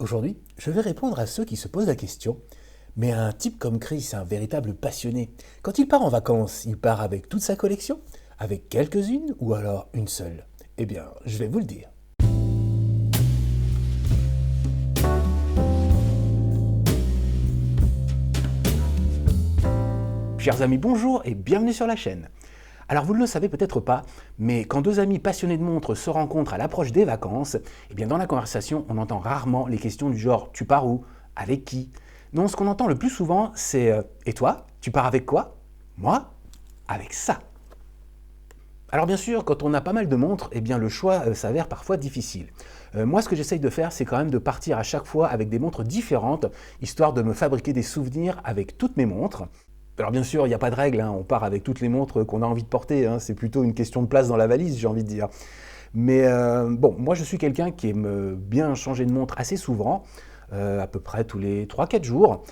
Aujourd'hui, je vais répondre à ceux qui se posent la question, mais un type comme Chris, un véritable passionné, quand il part en vacances, il part avec toute sa collection, avec quelques-unes ou alors une seule? Eh bien, je vais vous le dire. Chers amis, bonjour et bienvenue sur la chaîne. Alors vous ne le savez peut-être pas, mais quand deux amis passionnés de montres se rencontrent à l'approche des vacances, eh bien dans la conversation, on entend rarement les questions du genre « tu pars où ? Avec qui ?» Non, ce qu'on entend le plus souvent, c'est « et toi, tu pars avec quoi ? Moi, avec ça !» Alors bien sûr, quand on a pas mal de montres, eh bien le choix s'avère parfois difficile. Moi, ce que j'essaye de faire, c'est quand même de partir à chaque fois avec des montres différentes, histoire de me fabriquer des souvenirs avec toutes mes montres. Alors bien sûr, il n'y a pas de règle, hein, on part avec toutes les montres qu'on a envie de porter, hein, c'est plutôt une question de place dans la valise, j'ai envie de dire. Mais bon, moi je suis quelqu'un qui aime bien changer de montre assez souvent, à peu près tous les 3-4 jours.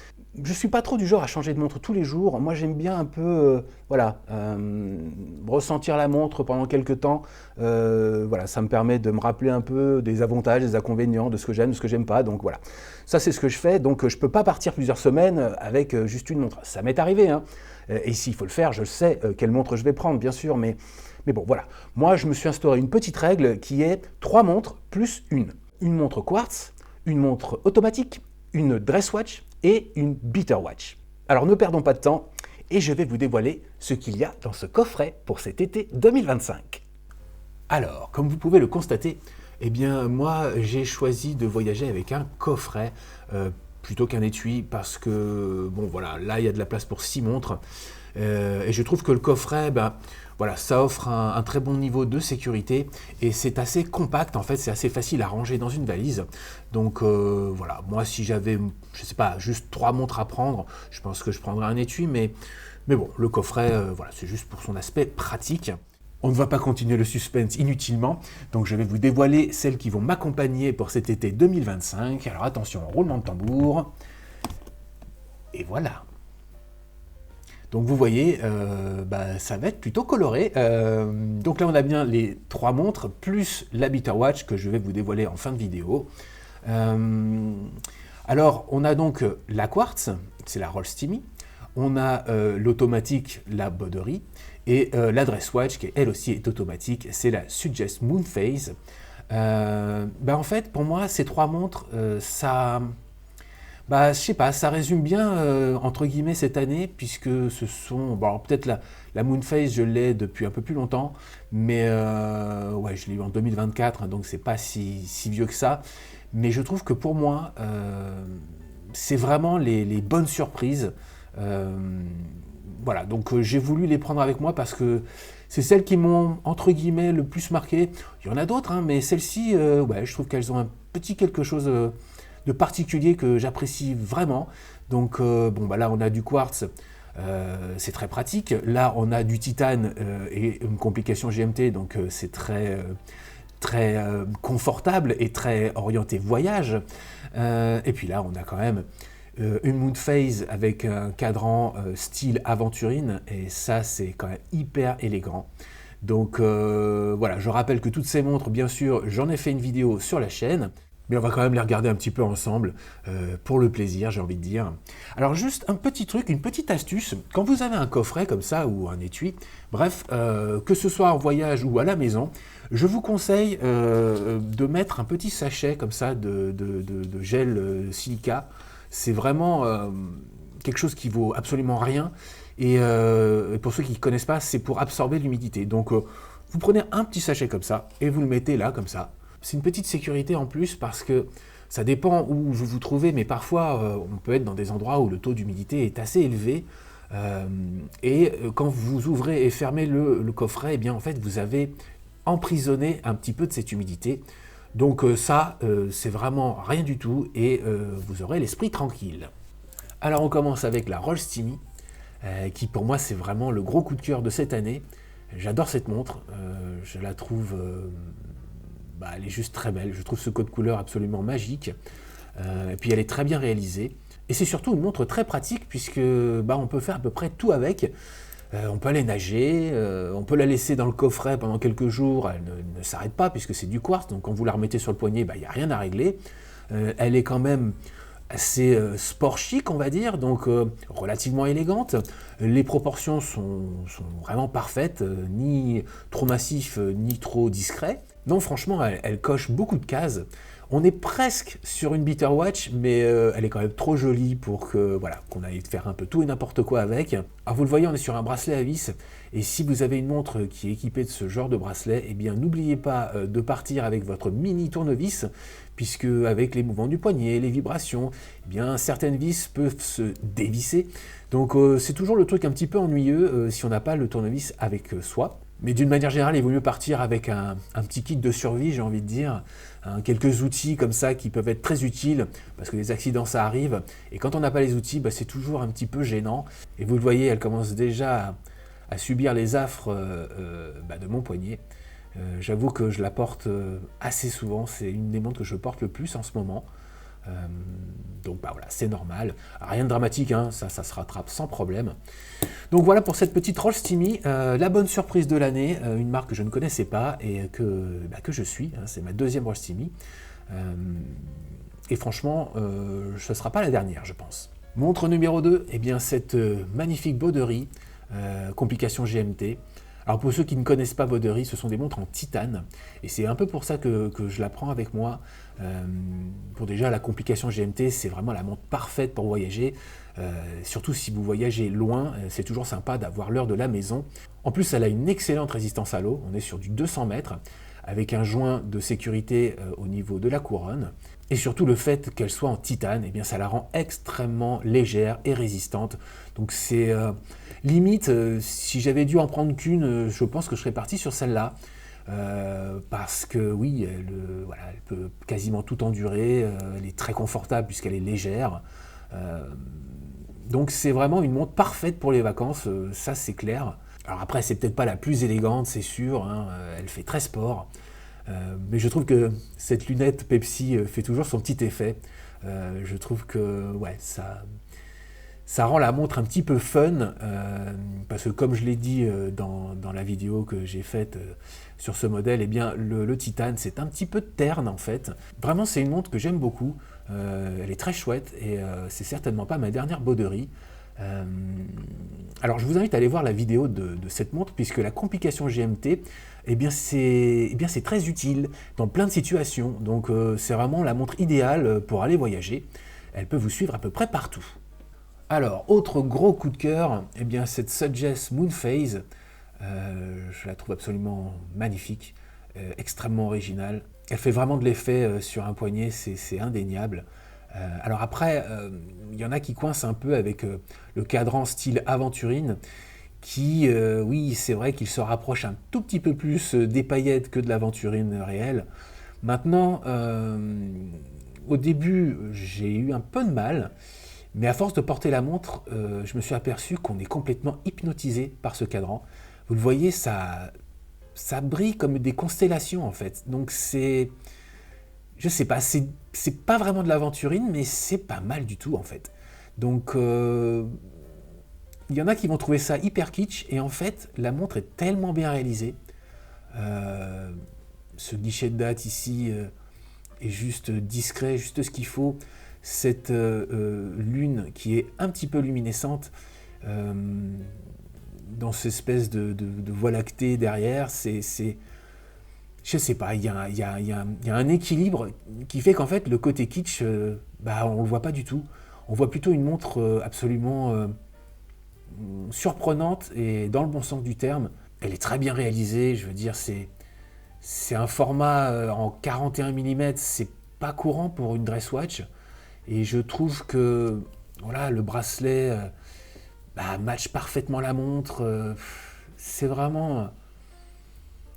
Je ne suis pas trop du genre à changer de montre tous les jours, moi j'aime bien un peu ressentir la montre pendant quelques temps. Voilà, ça me permet de me rappeler un peu des avantages, des inconvénients, de ce que j'aime pas, donc voilà. Ça c'est ce que je fais, donc je ne peux pas partir plusieurs semaines avec juste une montre. Ça m'est arrivé, hein. Et s'il faut le faire, je sais quelle montre je vais prendre, bien sûr, mais bon, voilà. Moi, je me suis instauré une petite règle qui est 3 montres plus une. Une montre quartz, une montre automatique, une dress watch et une beater watch. Alors ne perdons pas de temps et je vais vous dévoiler ce qu'il y a dans ce coffret pour cet été 2025. Alors, comme vous pouvez le constater, eh bien moi j'ai choisi de voyager avec un coffret plutôt qu'un étui parce que bon voilà, là il y a de la place pour 6 montres et je trouve que le coffret, voilà, ça offre un très bon niveau de sécurité et c'est assez compact, en fait c'est assez facile à ranger dans une valise. Donc voilà, moi si j'avais, je sais pas, juste 3 montres à prendre, je pense que je prendrais un étui, mais bon, le coffret, voilà, c'est juste pour son aspect pratique. On ne va pas continuer le suspense inutilement, donc je vais vous dévoiler celles qui vont m'accompagner pour cet été 2025. Alors attention, roulement de tambour. Et voilà. Donc vous voyez, ça va être plutôt coloré. Donc là on a bien les 3 montres, plus la beater watch que je vais vous dévoiler en fin de vidéo. Alors on a donc la quartz, c'est la Rollz Timmy. On a l'automatique, la Bodery, et la dress watch, qui elle aussi est automatique, c'est la Suggest Moonphase. En fait, pour moi, ces 3 montres, ça... je sais pas, ça résume bien, entre guillemets, cette année, puisque ce sont... Bon, alors peut-être la Moonphase, je l'ai depuis un peu plus longtemps, mais ouais, je l'ai eu en 2024, hein, donc c'est pas si vieux que ça. Mais je trouve que pour moi, c'est vraiment les bonnes surprises. Voilà, donc j'ai voulu les prendre avec moi parce que c'est celles qui m'ont, entre guillemets, le plus marqué. Il y en a d'autres, hein, mais celles-ci, ouais, je trouve qu'elles ont un petit quelque chose de particulier que j'apprécie vraiment. Donc là, on a du quartz, c'est très pratique. Là, on a du titane et une complication GMT, donc c'est très confortable et très orienté voyage. Et puis là, on a quand même une Moonphase avec un cadran style aventurine, et ça c'est quand même hyper élégant. Donc voilà, je rappelle que toutes ces montres, bien sûr, j'en ai fait une vidéo sur la chaîne, mais on va quand même les regarder un petit peu ensemble, pour le plaisir, j'ai envie de dire. Alors juste un petit truc, une petite astuce, quand vous avez un coffret comme ça, ou un étui, bref, que ce soit en voyage ou à la maison, je vous conseille de mettre un petit sachet comme ça de gel silica. C'est vraiment quelque chose qui vaut absolument rien. Et pour ceux qui ne connaissent pas, c'est pour absorber l'humidité. Donc vous prenez un petit sachet comme ça et vous le mettez là, comme ça. C'est une petite sécurité en plus parce que ça dépend où vous vous trouvez, mais parfois on peut être dans des endroits où le taux d'humidité est assez élevé. Et quand vous ouvrez et fermez le coffret, eh bien en fait vous avez emprisonné un petit peu de cette humidité. Donc ça, c'est vraiment rien du tout et vous aurez l'esprit tranquille. Alors on commence avec la Rollz Timmy, qui pour moi c'est vraiment le gros coup de cœur de cette année. J'adore cette montre, je la trouve, elle est juste très belle, je trouve ce code couleur absolument magique, et puis elle est très bien réalisée. Et c'est surtout une montre très pratique puisque on peut faire à peu près tout avec. On peut aller nager, on peut la laisser dans le coffret pendant quelques jours, elle ne s'arrête pas puisque c'est du quartz, donc quand vous la remettez sur le poignet, il n'y a rien à régler. Elle est quand même assez sport chic, on va dire, donc relativement élégante. Les proportions sont vraiment parfaites, ni trop massif, ni trop discret. Donc franchement, elle coche beaucoup de cases. On est presque sur une Beater Watch, mais elle est quand même trop jolie pour que voilà, qu'on aille faire un peu tout et n'importe quoi avec. Alors vous le voyez, on est sur un bracelet à vis, et si vous avez une montre qui est équipée de ce genre de bracelet, eh bien n'oubliez pas de partir avec votre mini tournevis, puisque avec les mouvements du poignet, les vibrations, eh bien certaines vis peuvent se dévisser. Donc c'est toujours le truc un petit peu ennuyeux si on n'a pas le tournevis avec soi. Mais d'une manière générale, il vaut mieux partir avec un petit kit de survie, j'ai envie de dire, quelques outils comme ça qui peuvent être très utiles, parce que les accidents ça arrive, et quand on n'a pas les outils, c'est toujours un petit peu gênant. Et vous le voyez, elle commence déjà à subir les affres de mon poignet. J'avoue que je la porte assez souvent, c'est une des montres que je porte le plus en ce moment. Donc voilà, c'est normal. Rien de dramatique, hein, ça se rattrape sans problème. Donc voilà pour cette petite Roll Steamy, la bonne surprise de l'année, une marque que je ne connaissais pas et que je suis, hein, c'est ma deuxième Roll Steamy. Et franchement, ce ne sera pas la dernière, je pense. Montre numéro 2, eh bien cette magnifique Bauderie, complication GMT. Alors pour ceux qui ne connaissent pas Bauderie, ce sont des montres en titane, et c'est un peu pour ça que je la prends avec moi. Pour déjà la complication GMT, c'est vraiment la montre parfaite pour voyager, surtout si vous voyagez loin, c'est toujours sympa d'avoir l'heure de la maison. En plus, elle a une excellente résistance à l'eau, on est sur du 200 mètres, avec un joint de sécurité au niveau de la couronne, et surtout le fait qu'elle soit en titane, eh bien ça la rend extrêmement légère et résistante. Donc c'est limite, si j'avais dû en prendre qu'une, je pense que je serais parti sur celle-là. Parce que oui, elle peut quasiment tout endurer, elle est très confortable puisqu'elle est légère. Donc c'est vraiment une montre parfaite pour les vacances, ça c'est clair. Alors après, c'est peut-être pas la plus élégante, c'est sûr, hein, elle fait très sport. Mais je trouve que cette lunette Pepsi fait toujours son petit effet. Je trouve que ouais, ça rend la montre un petit peu fun, parce que comme je l'ai dit dans la vidéo que j'ai faite sur ce modèle, eh bien le titane c'est un petit peu terne en fait. Vraiment c'est une montre que j'aime beaucoup, elle est très chouette et c'est certainement pas ma dernière Bauderie. Alors je vous invite à aller voir la vidéo de cette montre puisque la complication GMT, eh bien c'est très utile dans plein de situations, donc c'est vraiment la montre idéale pour aller voyager. Elle peut vous suivre à peu près partout. Alors, autre gros coup de cœur, eh bien cette Suggest Moonphase, je la trouve absolument magnifique, extrêmement originale. Elle fait vraiment de l'effet sur un poignet, c'est indéniable. Alors après, il y en a qui coincent un peu avec le cadran style aventurine, qui, oui, c'est vrai qu'il se rapproche un tout petit peu plus des paillettes que de l'aventurine réelle. Maintenant, au début, j'ai eu un peu de mal, mais à force de porter la montre, je me suis aperçu qu'on est complètement hypnotisé par ce cadran. Vous le voyez, ça brille comme des constellations en fait. Donc c'est, je sais pas, c'est pas vraiment de l'aventurine, mais c'est pas mal du tout en fait. Donc il y en a qui vont trouver ça hyper kitsch, et en fait la montre est tellement bien réalisée. Ce guichet de date ici est juste discret, juste ce qu'il faut. Cette lune qui est un petit peu luminescente dans cette espèce de voie lactée derrière, je sais pas, il y a un équilibre qui fait qu'en fait le côté kitsch, on le voit pas du tout. On voit plutôt une montre absolument surprenante et dans le bon sens du terme. Elle est très bien réalisée, je veux dire, c'est un format en 41 mm, c'est pas courant pour une dress watch. Et je trouve que voilà, le bracelet match parfaitement la montre. C'est vraiment...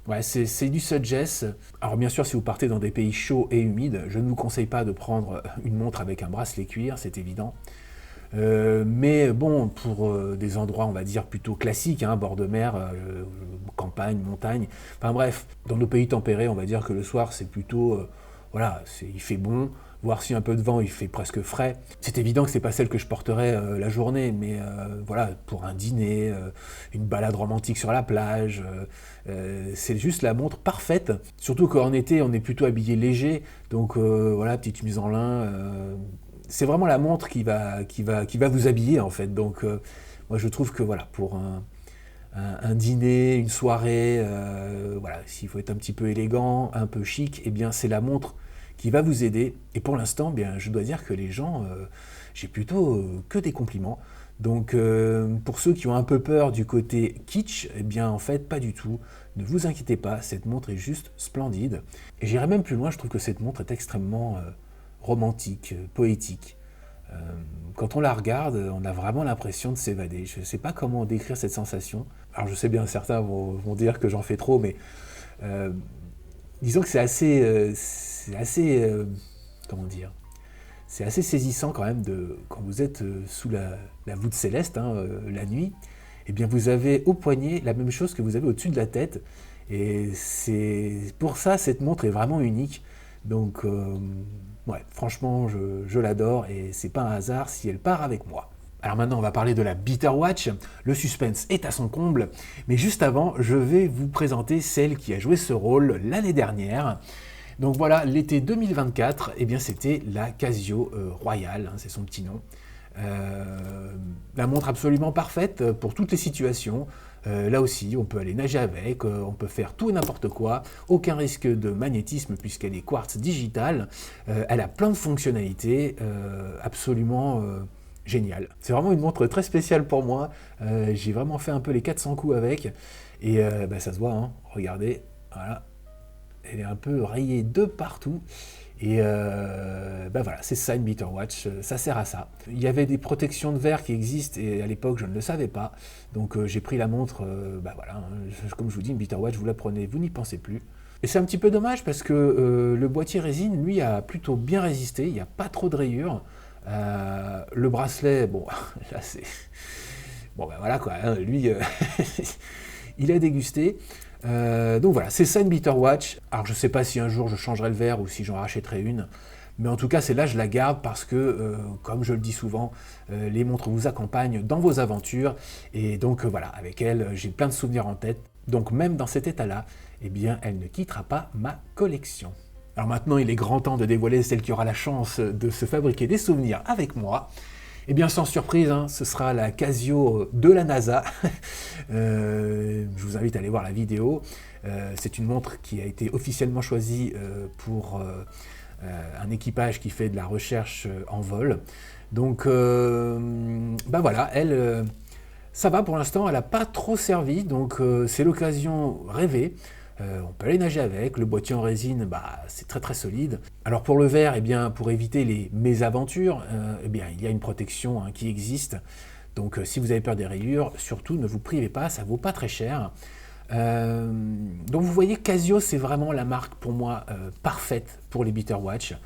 ouais, c'est du Suggest. Alors bien sûr, si vous partez dans des pays chauds et humides, je ne vous conseille pas de prendre une montre avec un bracelet cuir, c'est évident. Mais bon, pour des endroits, on va dire, plutôt classiques, hein, bord de mer, campagne, montagne, enfin bref, dans nos pays tempérés, on va dire que le soir, c'est plutôt... voilà, il fait bon, voir si un peu de vent, il fait presque frais. C'est évident que c'est pas celle que je porterai la journée, mais voilà, pour un dîner, une balade romantique sur la plage, c'est juste la montre parfaite. Surtout qu'en été, on est plutôt habillé léger, donc voilà, petite mise en lin. C'est vraiment la montre qui va vous habiller en fait. Donc moi je trouve que voilà, pour un dîner, une soirée, voilà, s'il faut être un petit peu élégant, un peu chic, eh bien c'est la montre qui va vous aider. Et pour l'instant, bien, je dois dire que les gens, j'ai plutôt que des compliments. Donc pour ceux qui ont un peu peur du côté kitsch, eh bien en fait pas du tout. Ne vous inquiétez pas, cette montre est juste splendide. Et j'irai même plus loin, je trouve que cette montre est extrêmement romantique, poétique. Quand on la regarde, on a vraiment l'impression de s'évader. Je ne sais pas comment décrire cette sensation. Alors je sais bien, certains vont dire que j'en fais trop, mais disons que c'est assez comment dire, c'est assez saisissant quand même quand vous êtes sous la voûte céleste, hein, la nuit, eh bien vous avez au poignet la même chose que vous avez au-dessus de la tête. Et c'est pour ça, cette montre est vraiment unique. Donc, ouais, franchement, je l'adore et c'est pas un hasard si elle part avec moi. Alors maintenant, on va parler de la Beater Watch. Le suspense est à son comble, mais juste avant, je vais vous présenter celle qui a joué ce rôle l'année dernière. Donc voilà, l'été 2024, eh bien c'était la Casio Royale, hein, c'est son petit nom. La montre absolument parfaite pour toutes les situations. Là aussi, on peut aller nager avec, on peut faire tout et n'importe quoi, aucun risque de magnétisme puisqu'elle est quartz digitale. Elle a plein de fonctionnalités absolument géniales. C'est vraiment une montre très spéciale pour moi. J'ai vraiment fait un peu les 400 coups avec et ça se voit, hein, regardez, voilà. Elle est un peu rayée de partout. Et voilà, c'est ça une Beater Watch, ça sert à ça. Il y avait des protections de verre qui existent et à l'époque je ne le savais pas. Donc j'ai pris la montre, voilà, hein, comme je vous dis, une Beater Watch, vous la prenez, vous n'y pensez plus. Et c'est un petit peu dommage parce que le boîtier résine, lui, a plutôt bien résisté, il n'y a pas trop de rayures. Le bracelet, bon, là c'est... Bon voilà quoi, hein, lui, il a dégusté. Donc voilà, c'est ça une Beater Watch. Alors je sais pas si un jour je changerai le verre ou si j'en rachèterai une, mais en tout cas celle-là je la garde parce que, comme je le dis souvent, les montres vous accompagnent dans vos aventures et donc voilà, avec elle j'ai plein de souvenirs en tête. Donc même dans cet état-là, eh bien elle ne quittera pas ma collection. Alors maintenant il est grand temps de dévoiler celle qui aura la chance de se fabriquer des souvenirs avec moi. Eh bien, sans surprise, hein, ce sera la Casio de la NASA. Je vous invite à aller voir la vidéo. C'est une montre qui a été officiellement choisie pour un équipage qui fait de la recherche en vol. Donc, voilà, elle, ça va pour l'instant, elle n'a pas trop servi, donc c'est l'occasion rêvée. On peut aller nager avec, le boîtier en résine, c'est très très solide. Alors pour le verre, eh bien, pour éviter les mésaventures, eh bien, il y a une protection qui existe. Donc si vous avez peur des rayures, surtout ne vous privez pas, ça ne vaut pas très cher. Donc vous voyez, Casio, c'est vraiment la marque pour moi parfaite pour les Beater Watch.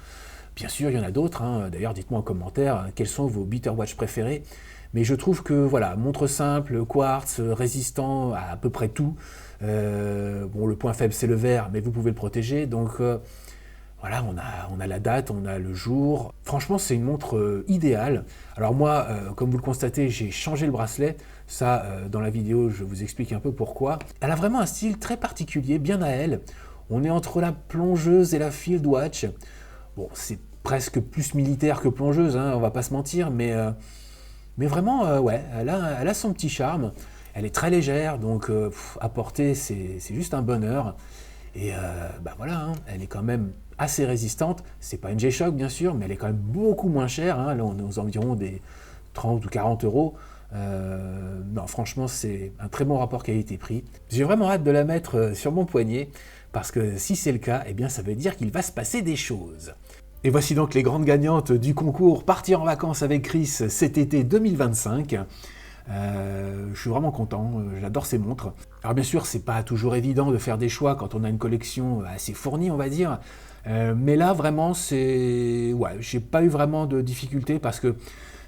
Bien sûr, il y en a d'autres, hein. D'ailleurs dites-moi en commentaire quels sont vos Beater Watch préférés. Mais je trouve que voilà, montre simple, quartz, résistant à peu près tout. Bon, le point faible c'est le verre, mais vous pouvez le protéger. Donc voilà, on a la date, on a le jour. Franchement, c'est une montre idéale. Alors moi, comme vous le constatez, j'ai changé le bracelet. Ça, dans la vidéo, je vous explique un peu pourquoi. Elle a vraiment un style très particulier, bien à elle. On est entre la plongeuse et la field watch. Bon, c'est presque plus militaire que plongeuse, hein, on va pas se mentir, mais vraiment, ouais, elle a son petit charme. Elle est très légère, donc à porter, c'est juste un bonheur. Et voilà, hein, elle est quand même assez résistante. C'est pas une G-Shock, bien sûr, mais elle est quand même beaucoup moins chère. Hein. Là, on est aux environs des 30 ou 40 euros. Non, franchement, c'est un très bon rapport qualité-prix. J'ai vraiment hâte de la mettre sur mon poignet, parce que si c'est le cas, eh bien, ça veut dire qu'il va se passer des choses. Et voici donc les grandes gagnantes du concours Partir en vacances avec Chris cet été 2025. Je suis vraiment content, j'adore ces montres. Alors bien sûr, c'est pas toujours évident de faire des choix quand on a une collection assez fournie, on va dire. Mais là, vraiment, ouais, j'ai pas eu vraiment de difficultés parce que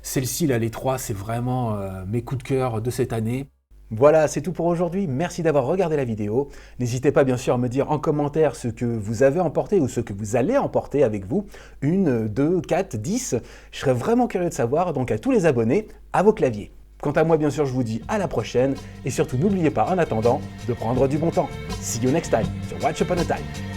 celle-ci, là, les trois, c'est vraiment mes coups de cœur de cette année. Voilà, c'est tout pour aujourd'hui. Merci d'avoir regardé la vidéo. N'hésitez pas bien sûr à me dire en commentaire ce que vous avez emporté ou ce que vous allez emporter avec vous. 1, 2, 4, 10. Je serais vraiment curieux de savoir, donc à tous les abonnés, à vos claviers. Quant à moi, bien sûr, je vous dis à la prochaine. Et surtout, n'oubliez pas, en attendant, de prendre du bon temps. See you next time sur Watch Upon a Time.